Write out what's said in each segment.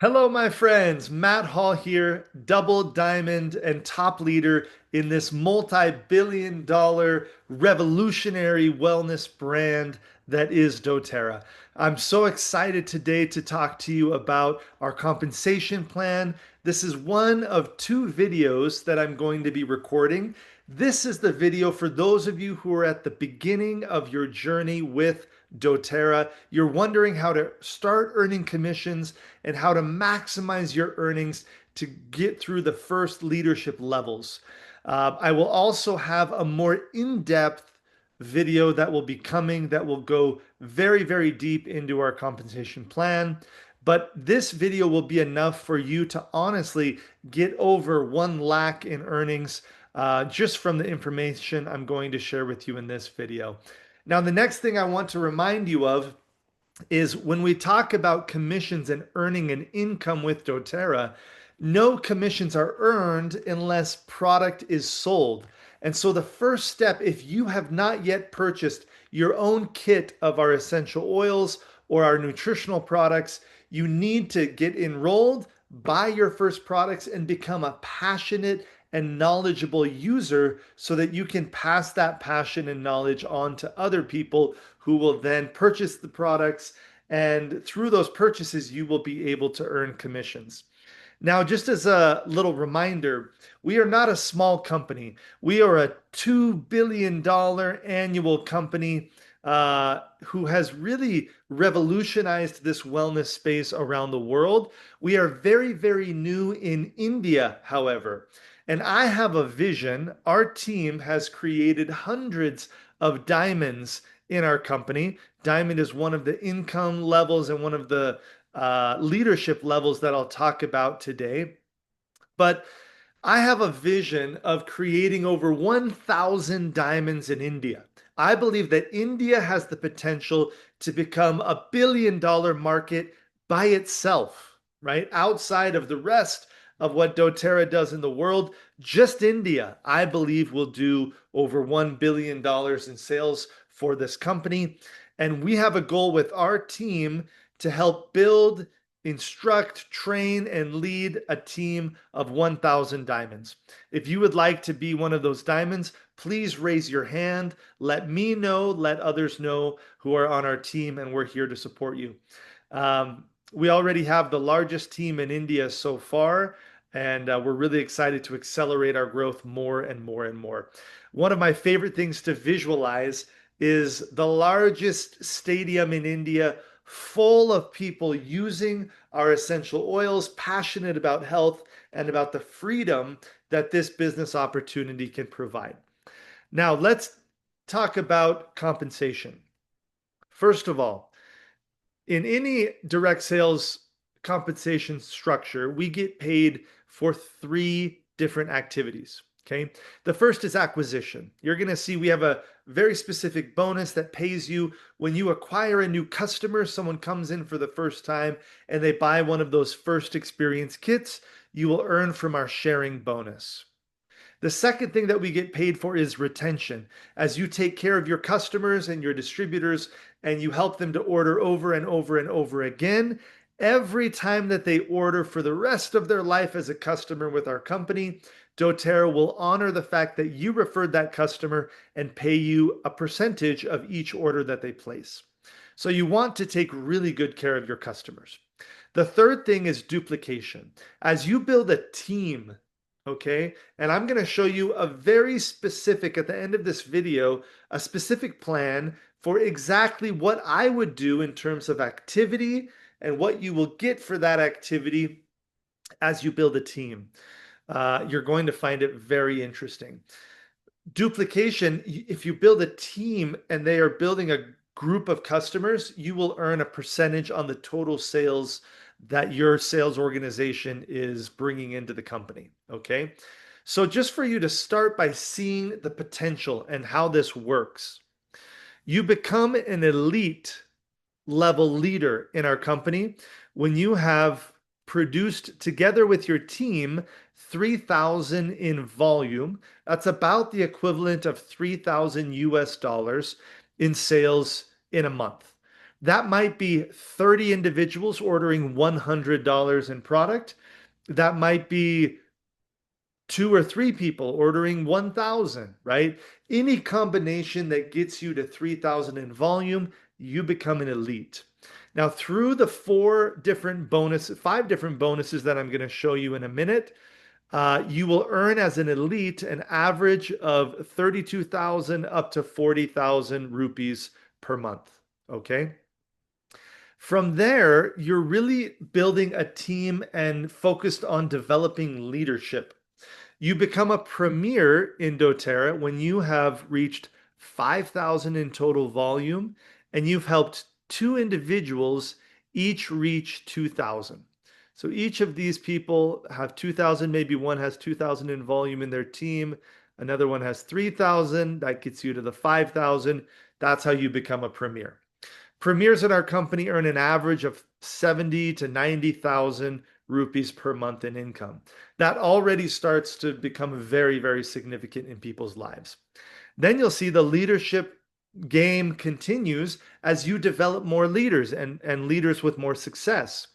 Hello, my friends. Matt Hall here, double diamond and top leader in this multi-billion dollar revolutionary wellness brand that is doTERRA. I'm so excited today to talk to you about our compensation plan. This is one of two videos that I'm going to be recording. This is the video for those of you who are at the beginning of your journey with doTERRA. You're wondering how to start earning commissions and how to maximize your earnings to get through the first leadership levels. I will also have a more in-depth video that will be coming that will go very, very deep into our compensation plan. But this video will be enough for you to honestly get over 1 lakh in earnings just from the information I'm going to share with you in this video. Now, the next thing I want to remind you of is when we talk about commissions and earning an income with doTERRA, no commissions are earned unless product is sold. And so the first step, if you have not yet purchased your own kit of our essential oils or our nutritional products, you need to get enrolled, buy your first products, and become a passionate and knowledgeable user so that you can pass that passion and knowledge on to other people who will then purchase the products. And through those purchases, you will be able to earn commissions. Now, just as a little reminder, we are not a small company. We are a $2 billion annual company who has really revolutionized this wellness space around the world. We are very, very new in India, however. And I have a vision. Our team has created hundreds of diamonds in our company. Diamond is one of the income levels and one of the leadership levels that I'll talk about today. But I have a vision of creating over 1,000 diamonds in India. I believe that India has the potential to become a billion-dollar market by itself, right? Outside of the rest of what doTERRA does in the world, just India, I believe, will do over $1 billion in sales for this company. And we have a goal with our team to help build, instruct, train, and lead a team of 1,000 diamonds. If you would like to be one of those diamonds, please raise your hand. Let me know, let others know who are on our team, and we're here to support you. We already have the largest team in India so far, and we're really excited to accelerate our growth more and more and more. One of my favorite things to visualize is the largest stadium in India full of people using our essential oils, passionate about health and about the freedom that this business opportunity can provide. Now, let's talk about compensation. First of all, in any direct sales compensation structure, we get paid for three different activities. Okay. The first is acquisition. You're going to see we have a very specific bonus that pays you when you acquire a new customer. Someone comes in for the first time and they buy one of those first experience kits. You will earn from our sharing bonus. The second thing that we get paid for is retention. As you take care of your customers and your distributors and you help them to order over and over and over again, every time that they order for the rest of their life as a customer with our company, doTERRA will honor the fact that you referred that customer and pay you a percentage of each order that they place. So you want to take really good care of your customers. The third thing is duplication. As you build a team, okay, and I'm going to show you a very specific, at the end of this video, a specific plan for exactly what I would do in terms of activity and what you will get for that activity as you build a team. You're going to find it very interesting. Duplication, if you build a team and they are building a group of customers, you will earn a percentage on the total sales that your sales organization is bringing into the company. Okay. So just for you to start by seeing the potential and how this works, you become an elite level leader in our company when you have produced together with your team 3,000 in volume. That's about the equivalent of 3,000 US dollars in sales in a month. That might be 30 individuals ordering $100 in product. That might be two or three people ordering 1,000, right? Any combination that gets you to 3,000 in volume, you become an elite. Now, through the five different bonuses that I'm going to show you in a minute, you will earn as an elite an average of 32,000 up to 40,000 rupees per month. Okay. From there, you're really building a team and focused on developing leadership. You become a premier in doTERRA when you have reached 5,000 in total volume and you've helped two individuals each reach 2,000. So each of these people have 2,000, maybe one has 2,000 in volume in their team, another one has 3,000, that gets you to the 5,000. That's how you become a premier. Premiers in our company earn an average of 70 to 90,000 rupees per month in income. That already starts to become very, very significant in people's lives. Then you'll see the leadership game continues as you develop more leaders and leaders with more success.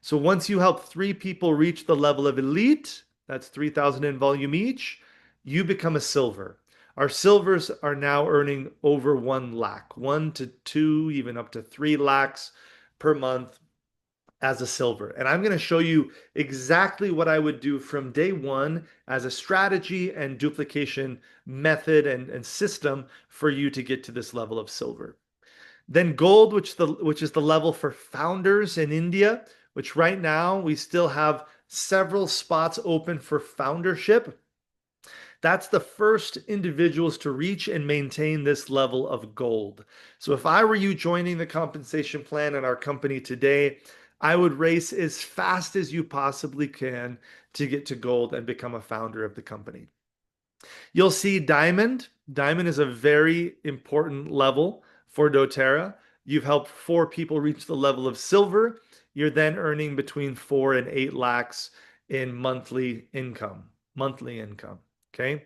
So once you help three people reach the level of elite, that's 3,000 in volume each, you become a silver. Our silvers are now earning over 1 lakh, 1 to 2, even up to 3 lakhs per month as a silver. And I'm going to show you exactly what I would do from day one as a strategy and duplication method and system for you to get to this level of silver. Then gold, which is the level for founders in India, which right now we still have several spots open for foundership. That's the first individuals to reach and maintain this level of gold. So if I were you joining the compensation plan in our company today, I would race as fast as you possibly can to get to gold and become a founder of the company. You'll see diamond. Diamond is a very important level for doTERRA. You've helped four people reach the level of silver. You're then earning between 4 and 8 lakhs in monthly income. Monthly income. Okay.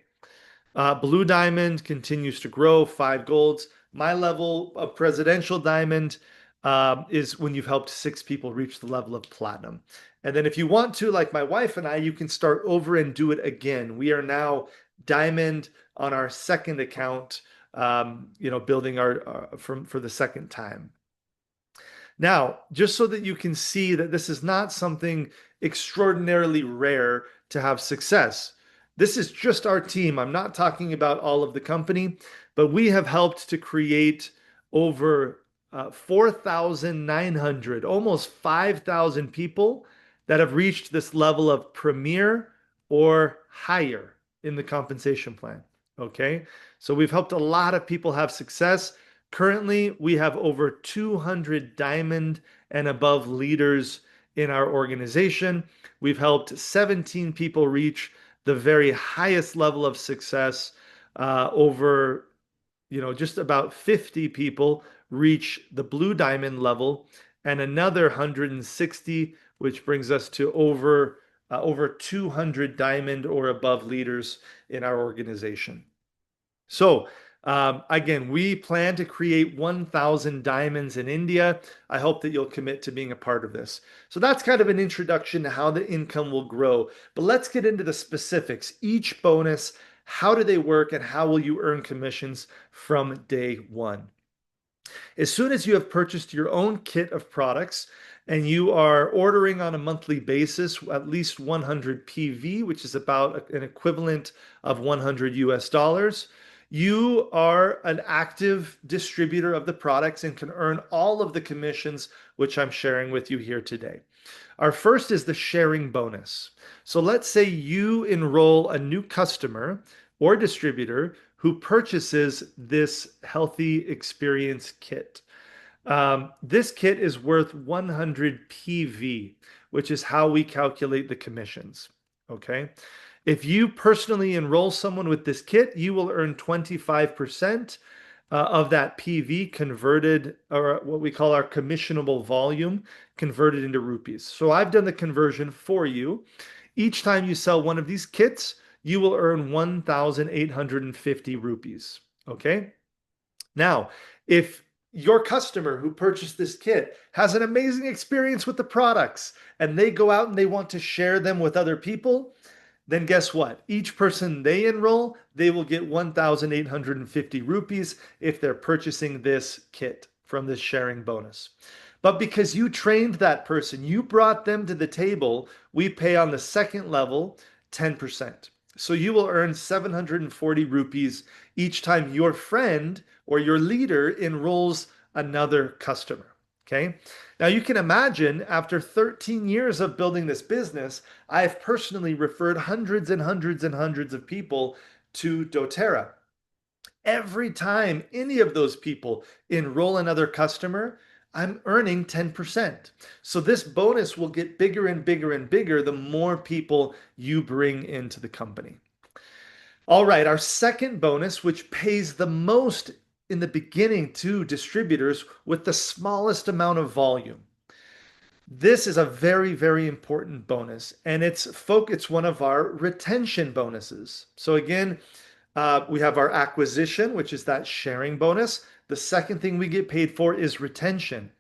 Blue diamond continues to grow, 5 golds. My level of presidential diamond is when you've helped 6 people reach the level of platinum. And then if you want to, like my wife and I, you can start over and do it again. We are now diamond on our second account, building our for the second time. Now, just so that you can see that this is not something extraordinarily rare to have success. This is just our team. I'm not talking about all of the company, but we have helped to create over 4,900, almost 5,000 people that have reached this level of premier or higher in the compensation plan. Okay. So we've helped a lot of people have success. Currently, we have over 200 diamond and above leaders in our organization. We've helped 17 people reach the very highest level of success. Over, just about 50 people reach the blue diamond level, and another 160, which brings us to over 200 diamond or above leaders in our organization. So, again, we plan to create 1,000 diamonds in India. I hope that you'll commit to being a part of this. So that's kind of an introduction to how the income will grow. But let's get into the specifics. Each bonus, how do they work, and how will you earn commissions from day one? As soon as you have purchased your own kit of products and you are ordering on a monthly basis at least 100 PV, which is about an equivalent of 100 US dollars, you are an active distributor of the products and can earn all of the commissions which I'm sharing with you here today. Our first is the sharing bonus. So let's say you enroll a new customer or distributor who purchases this healthy experience kit. This kit is worth 100 PV, which is how we calculate the commissions. Okay. If you personally enroll someone with this kit, you will earn 25% of that PV converted, or what we call our commissionable volume, converted into rupees. So I've done the conversion for you. Each time you sell one of these kits, you will earn 1,850 rupees. Okay. Now, if your customer who purchased this kit has an amazing experience with the products and they go out and they want to share them with other people, then guess what? Each person they enroll, they will get 1,850 rupees if they're purchasing this kit from this sharing bonus. But because you trained that person, you brought them to the table, we pay on the second level 10%. So you will earn 740 rupees each time your friend or your leader enrolls another customer. Okay. Now you can imagine after 13 years of building this business, I've personally referred hundreds and hundreds and hundreds of people to doTERRA. Every time any of those people enroll another customer, I'm earning 10%. So this bonus will get bigger and bigger and bigger the more people you bring into the company. All right, our second bonus, which pays the most in the beginning to distributors with the smallest amount of volume. This is a very, very important bonus, and it's one of our retention bonuses. So again, we have our acquisition, which is that sharing bonus. The second thing we get paid for is retention.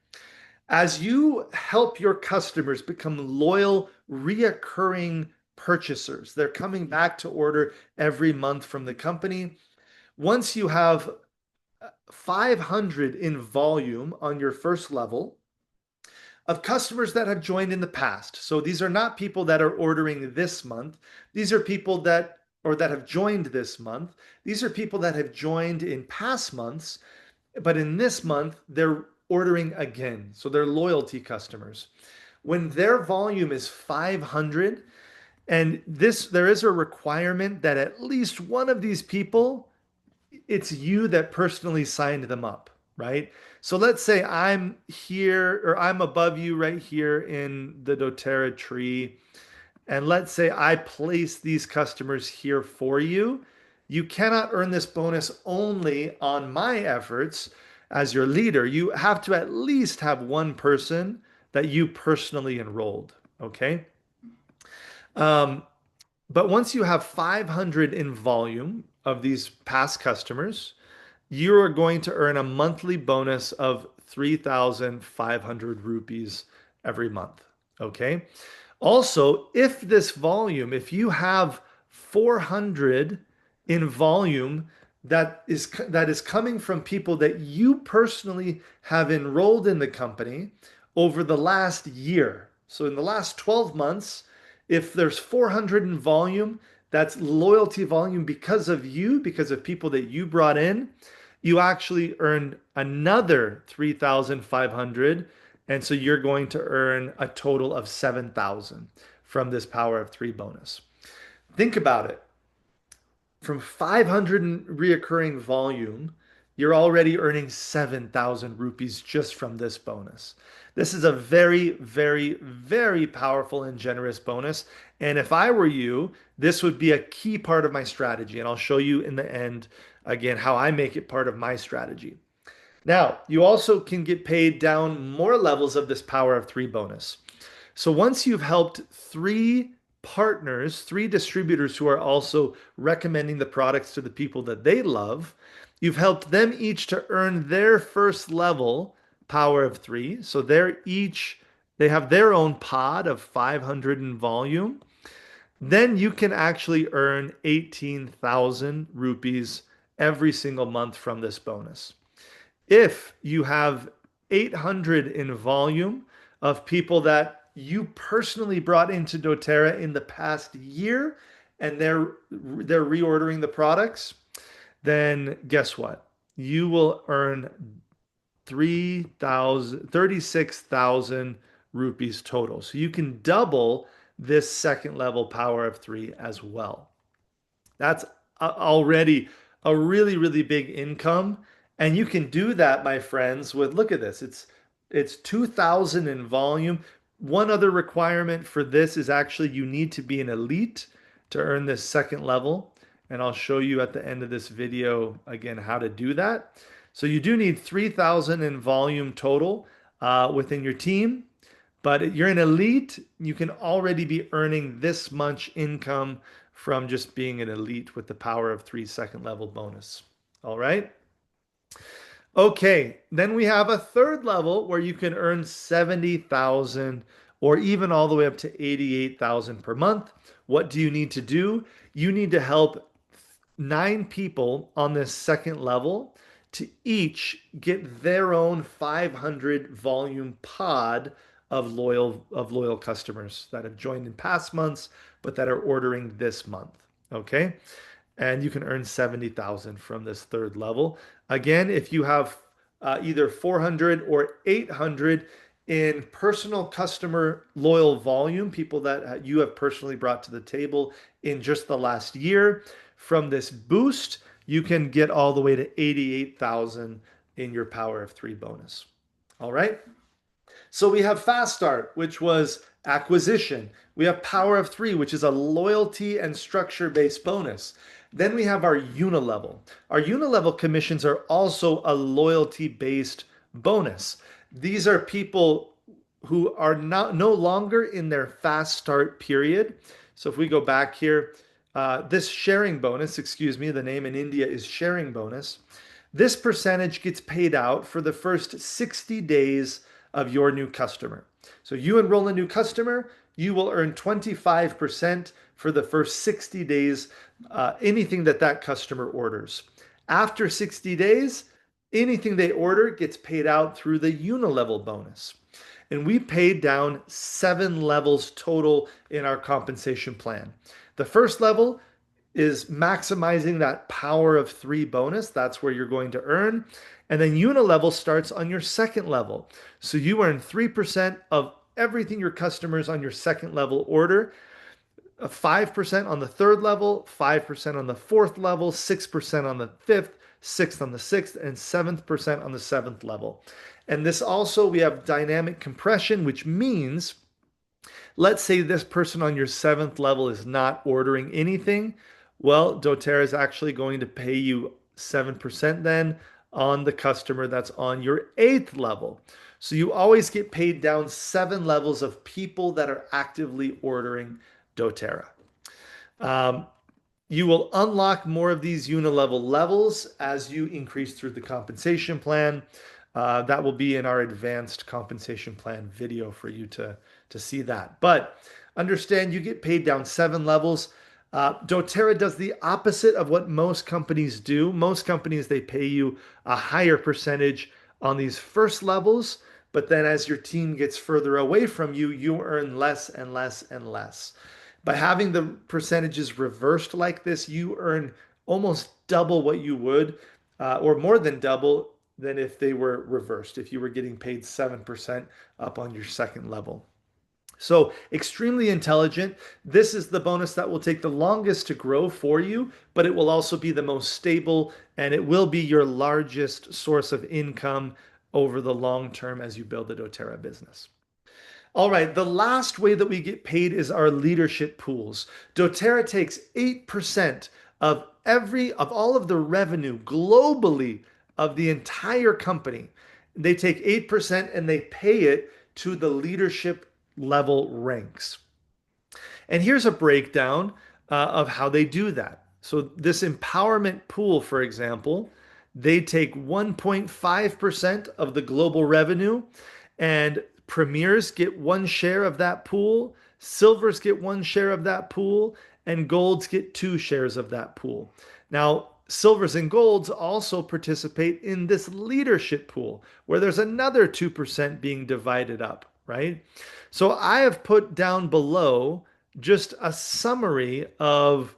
As you help your customers become loyal, reoccurring purchasers, they're coming back to order every month from the company. Once you have 500 in volume on your first level, of customers that have joined in the past. So these are not people that are ordering this month. These are people that or that have joined this month. These are people that have joined in past months, but in this month they're ordering again. So they're loyalty customers. When their volume is 500, and this there is a requirement that at least one of these people, it's you that personally signed them up, right? So let's say I'm here or I'm above you right here in the doTERRA tree. And let's say I place these customers here for you. You cannot earn this bonus only on my efforts as your leader. You have to at least have one person that you personally enrolled. Okay. Um, but once you have 500 in volume of these past customers, you are going to earn a monthly bonus of 3,500 rupees every month. Okay. Also, if you have 400 in volume that is coming from people that you personally have enrolled in the company over the last year. So in the last 12 months, if there's 400 in volume, that's loyalty volume because of you, because of people that you brought in. You actually earned another 3,500, and so you're going to earn a total of 7,000 from this Power of Three bonus. Think about it. From 500 in reoccurring volume, you're already earning 7,000 rupees just from this bonus. This is a very, very, very powerful and generous bonus. And if I were you, this would be a key part of my strategy. And I'll show you in the end, again, how I make it part of my strategy. Now, you also can get paid down more levels of this Power of Three bonus. So once you've helped three partners, three distributors who are also recommending the products to the people that they love, you've helped them each to earn their first level Power of Three. So they have their own pod of 500 in volume. Then you can actually earn 18,000 rupees every single month from this bonus. If you have 800 in volume of people that you personally brought into doTERRA in the past year and they're reordering the products, then guess what? You will earn 36,000 rupees total. So you can double this second level Power of Three as well. That's already a really, really big income. And you can do that, my friends, with look at this. It's 2,000 in volume. One other requirement for this is actually you need to be an elite to earn this second level. And I'll show you at the end of this video again how to do that. So you do need 3,000 in volume total within your team. But you're an elite, you can already be earning this much income from just being an elite with the Power of Three second level bonus. All right. Okay, then we have a third level where you can earn 70,000 or even all the way up to 88,000 per month. What do you need to do? You need to help nine people on this second level to each get their own 500 volume pod of loyal customers that have joined in past months but that are ordering this month. Okay? And you can earn 70,000 from this third level. Again, if you have either 400 or 800 in personal customer loyal volume, people that you have personally brought to the table in just the last year, from this boost, you can get all the way to 88,000 in your Power of Three bonus. All right. So we have Fast Start, which was acquisition. We have Power of Three, which is a loyalty and structure-based bonus. Then we have our Unilevel. Our Unilevel commissions are also a loyalty-based bonus. These are people who are no longer in their fast start period. So if we go back here, this sharing bonus, excuse me, the name in India is sharing bonus. This percentage gets paid out for the first 60 days of your new customer. So you enroll a new customer, you will earn 25% for the first 60 days, anything that that customer orders. After 60 days, anything they order gets paid out through the Unilevel bonus. And we paid down 7 levels total in our compensation plan. The first level is maximizing that Power of Three bonus. That's where you're going to earn. And then Unilevel starts on your second level. So you earn 3% of everything your customers on your second level order, 5% on the third level, 5% on the fourth level, 6% on the fifth, sixth on the sixth, and 7% on the seventh level. And this also, we have dynamic compression, which means let's say this person on your seventh level is not ordering anything. Well, doTERRA is actually going to pay you 7% then on the customer that's on your eighth level. So you always get paid down 7 levels of people that are actively ordering doTERRA. Um, you will unlock more of these unilevel levels as you increase through the compensation plan. That will be in our advanced compensation plan video for you to see that. But understand you get paid down 7 levels. doTERRA does the opposite of what most companies do. Most companies, they pay you a higher percentage on these first levels, but then as your team gets further away from you, you earn less and less and less. By having the percentages reversed like this, you earn almost double what you would, or more than double than if they were reversed, if you were getting paid 7% up on your second level. So extremely intelligent. This is the bonus that will take the longest to grow for you, but it will also be the most stable and it will be your largest source of income over the long term as you build the doTERRA business. All right, the last way that we get paid is our leadership pools. doTERRA takes 8% of all of the revenue globally of the entire company. They take 8% and they pay it to the leadership level ranks. And here's a breakdown of how they do that. So, this empowerment pool, for example, they take 1.5% of the global revenue, and premiers get one share of that pool, silvers get one share of that pool, and golds get 2 shares of that pool. Now, silvers and golds also participate in this leadership pool where there's another 2% being divided up, right? So I have put down below just a summary of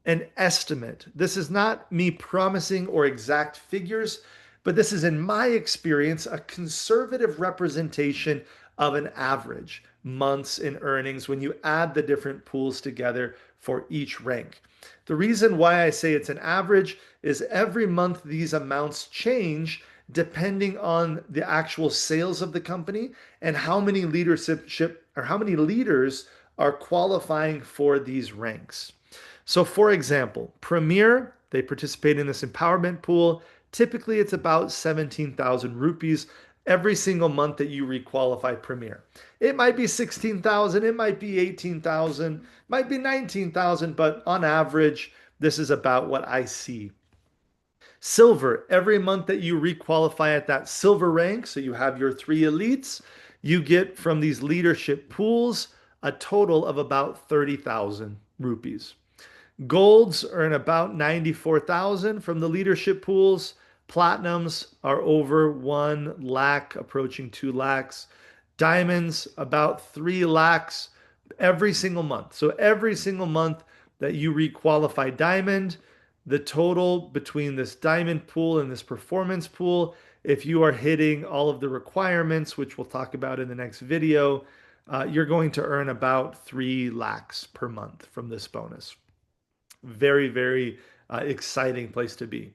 an estimate. This is not me promising or exact figures, but this is, in my experience, a conservative representation of an average months in earnings when you add the different pools together for each rank. The reason why I say it's an average is every month these amounts change depending on the actual sales of the company and how many leadership or how many leaders are qualifying for these ranks. So, for example, Premier, they participate in this empowerment pool. Typically, it's about 17,000 rupees every single month that you requalify Premier. It might be 16,000, it might be 18,000, might be 19,000, but on average, this is about what I see. Silver, every month that you requalify at that silver rank, so you have your three elites, you get from these leadership pools a total of about 30,000 rupees. Golds earn about 94,000 from the leadership pools. Platinums are over 1 lakh, approaching 2 lakhs. Diamonds, about 3 lakhs every single month. So every single month that you requalify diamond, the total between this diamond pool and this performance pool, if you are hitting all of the requirements, which we'll talk about in the next video, you're going to earn about 3 lakhs per month from this bonus. Very, very exciting place to be.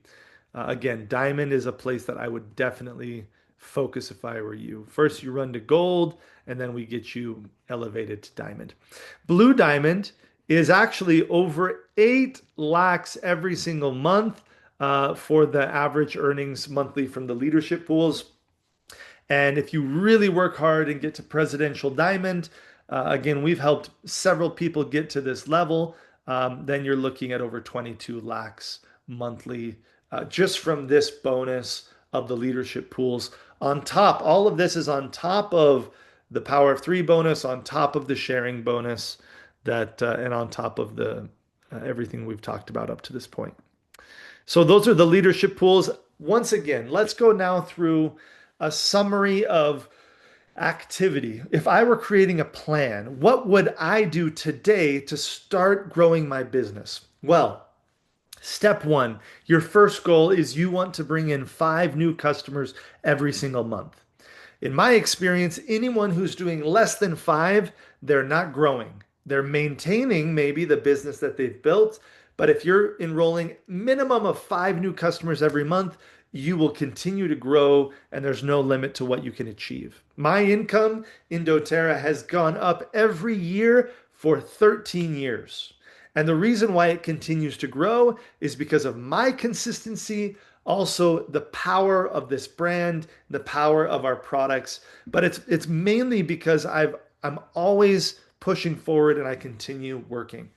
Again, diamond is a place that I would definitely focus if I were you. First, you run to gold, and then we get you elevated to diamond. Blue diamond is actually over 8 lakhs every single month for the average earnings monthly from the leadership pools. And if you really work hard and get to presidential diamond, again, we've helped several people get to this level. Then you're looking at over 22 lakhs monthly just from this bonus of the leadership pools. On top, all of this is on top of the power of three bonus, on top of the sharing bonus that, and on top of the everything we've talked about up to this point. So those are the leadership pools. Once again, let's go now through a summary of activity. If I were creating a plan, what would I do today to start growing my business? Well, step one, your first goal is you want to bring in 5 new customers every single month. In my experience, anyone who's doing less than 5, they're not growing. They're maintaining maybe the business that they've built, but if you're enrolling minimum of 5 new customers every month, you will continue to grow and there's no limit to what you can achieve. My income in doTERRA has gone up every year for 13 years. And the reason why it continues to grow is because of my consistency, also the power of this brand, the power of our products, but it's mainly because I'm always pushing forward and I continue working.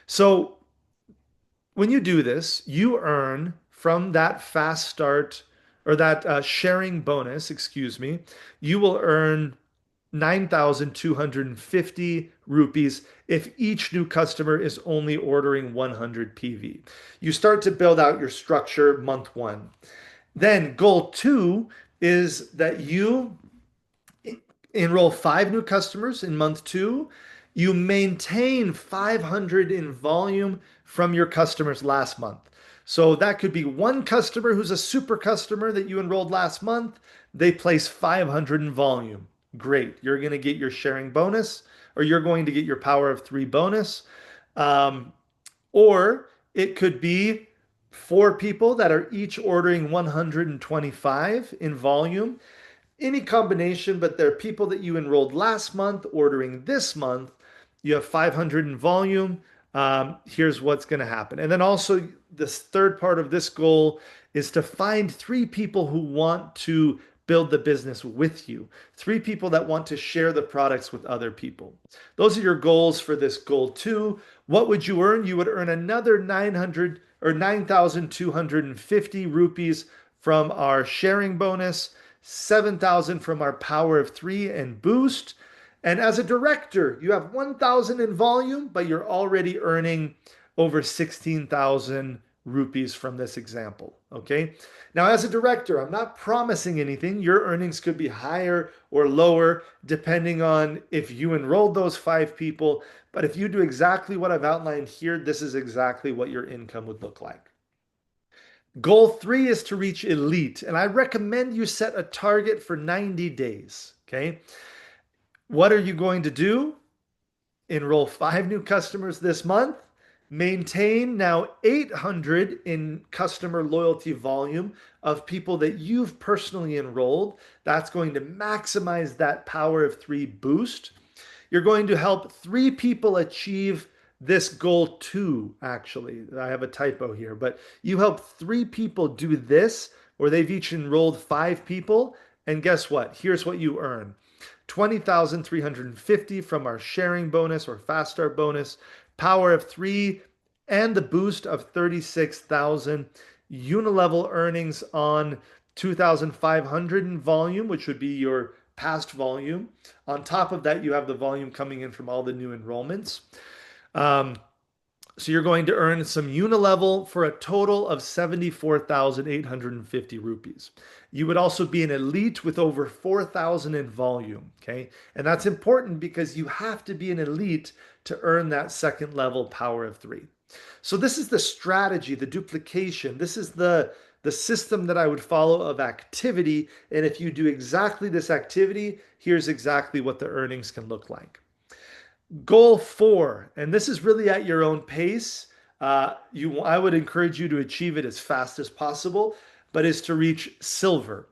So when you do this, you earn from that fast start or that sharing bonus, excuse me, you will earn 9,250 rupees if each new customer is only ordering 100 PV. You start to build out your structure month one. Then goal two is that you enroll 5 new customers in month two. You maintain 500 in volume from your customers last month. So that could be one customer who's a super customer that you enrolled last month. They place 500 in volume. Great. You're going to get your sharing bonus, or you're going to get your power of 3 bonus. Or it could be 4 people that are each ordering 125 in volume. Any combination, but they're people that you enrolled last month ordering this month. You have 500 in volume. Here's what's going to happen. And then also, this third part of this goal is to find 3 people who want to build the business with you, 3 people that want to share the products with other people. Those are your goals for this goal 2. What would you earn? You would earn another 900 or 9,250 rupees from our sharing bonus, 7,000 from our power of 3 and boost. And as a director, you have 1,000 in volume, but you're already earning over 16,000 rupees from this example. Okay. Now, as a director, I'm not promising anything. Your earnings could be higher or lower depending on if you enrolled those 5 people. But if you do exactly what I've outlined here, this is exactly what your income would look like. Goal 3 is to reach elite. And I recommend you set a target for 90 days. Okay. What are you going to do? Enroll 5 new customers this month. Maintain now 800 in customer loyalty volume of people that you've personally enrolled. That's going to maximize that power of 3 boost. You're going to help 3 people achieve this goal 2, actually. I have a typo here, but you help 3 people do this, where they've each enrolled 5 people. And guess what? Here's what you earn. 20,350 from our sharing bonus or fast start bonus, power of 3, and the boost of 36,000. Unilevel earnings on 2,500 in volume, which would be your past volume. On top of that, you have the volume coming in from all the new enrollments. Um, so you're going to earn some Unilevel for a total of 74,850 rupees. You would also be an elite with over 4,000 in volume. Okay. And that's important because you have to be an elite to earn that second level power of three. So this is the strategy, the duplication. This is the system that I would follow of activity. And if you do exactly this activity, here's exactly what the earnings can look like. Goal 4, and this is really at your own pace. I would encourage you to achieve it as fast as possible, but is to reach silver.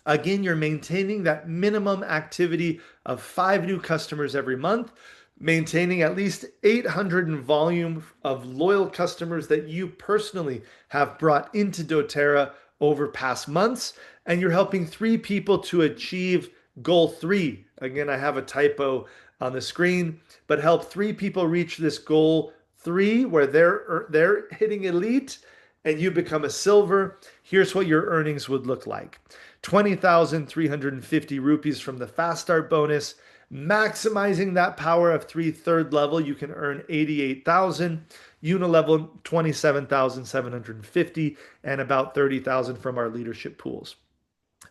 Again, you're maintaining that minimum activity of 5 new customers every month, maintaining at least 800 in volume of loyal customers that you personally have brought into doTERRA over past months, and you're helping 3 people to achieve goal 3. Again, I have a typo on the screen, but help 3 people reach this goal 3 where they're hitting elite and you become a silver. Here's what your earnings would look like. 20,350 rupees from the fast start bonus. Maximizing that power of 3 third level, you can earn 88,000. Unilevel 27,750 and about 30,000 from our leadership pools.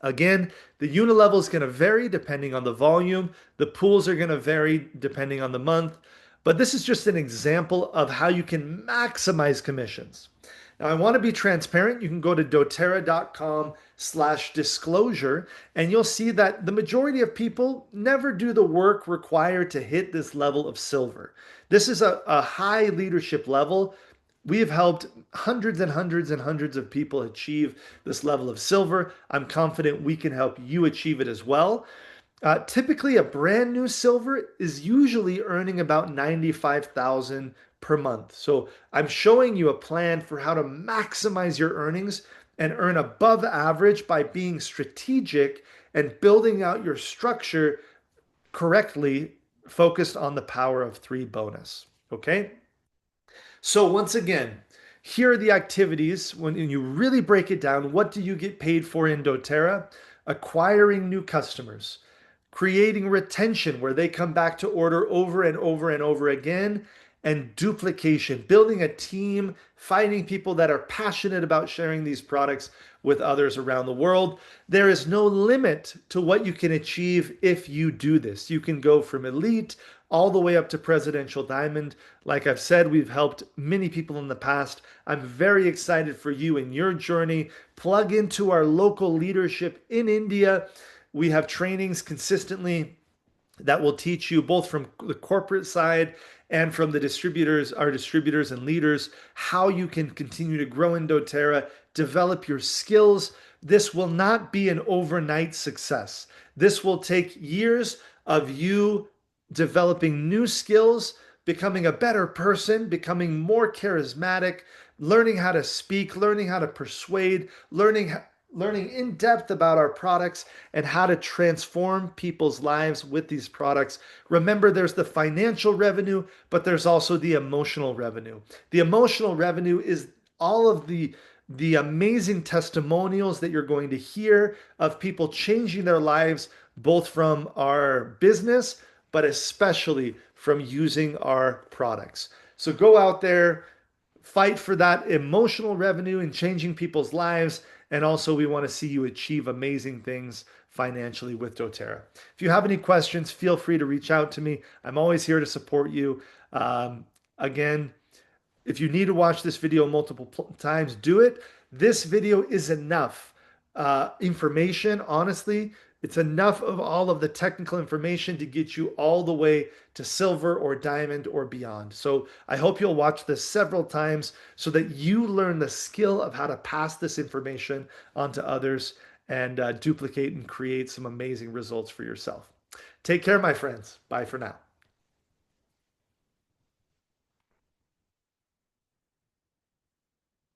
Again, the unit level is going to vary depending on the volume. The pools are going to vary depending on the month. But this is just an example of how you can maximize commissions. Now, I want to be transparent. You can go to doTERRA.com/disclosure, and you'll see that the majority of people never do the work required to hit this level of silver. This is a high leadership level. We have helped hundreds and hundreds and hundreds of people achieve this level of silver. I'm confident we can help you achieve it as well. Typically, a brand new silver is usually earning about 95,000 per month. So I'm showing you a plan for how to maximize your earnings and earn above average by being strategic and building out your structure correctly, focused on the power of 3 bonus. Okay. So once again, here are the activities. When you really break it down, what do you get paid for in doTERRA? Acquiring new customers, creating retention where they come back to order over and over and over again, and duplication, building a team, finding people that are passionate about sharing these products with others around the world. There is no limit to what you can achieve if you do this. You can go from elite all the way up to presidential diamond. Like I've said, we've helped many people in the past. I'm very excited for you in your journey. Plug into our local leadership in India. We have trainings consistently that will teach you both from the corporate side and from the distributors, our distributors and leaders, how you can continue to grow in doTERRA, develop your skills. This will not be an overnight success. This will take years of you developing new skills, becoming a better person, becoming more charismatic, learning how to speak, learning how to persuade, learning in depth about our products and how to transform people's lives with these products. Remember, there's the financial revenue, but there's also the emotional revenue. The emotional revenue is all of the amazing testimonials that you're going to hear of people changing their lives, both from our business, but especially from using our products. So go out there, fight for that emotional revenue and changing people's lives. And also, we want to see you achieve amazing things financially with doTERRA. If you have any questions, feel free to reach out to me. I'm always here to support you. Again, if you need to watch this video multiple times, do it. This video is enough information, honestly. It's enough of all of the technical information to get you all the way to silver or diamond or beyond. So I hope you'll watch this several times so that you learn the skill of how to pass this information on to others and duplicate and create some amazing results for yourself. Take care, my friends. Bye for now.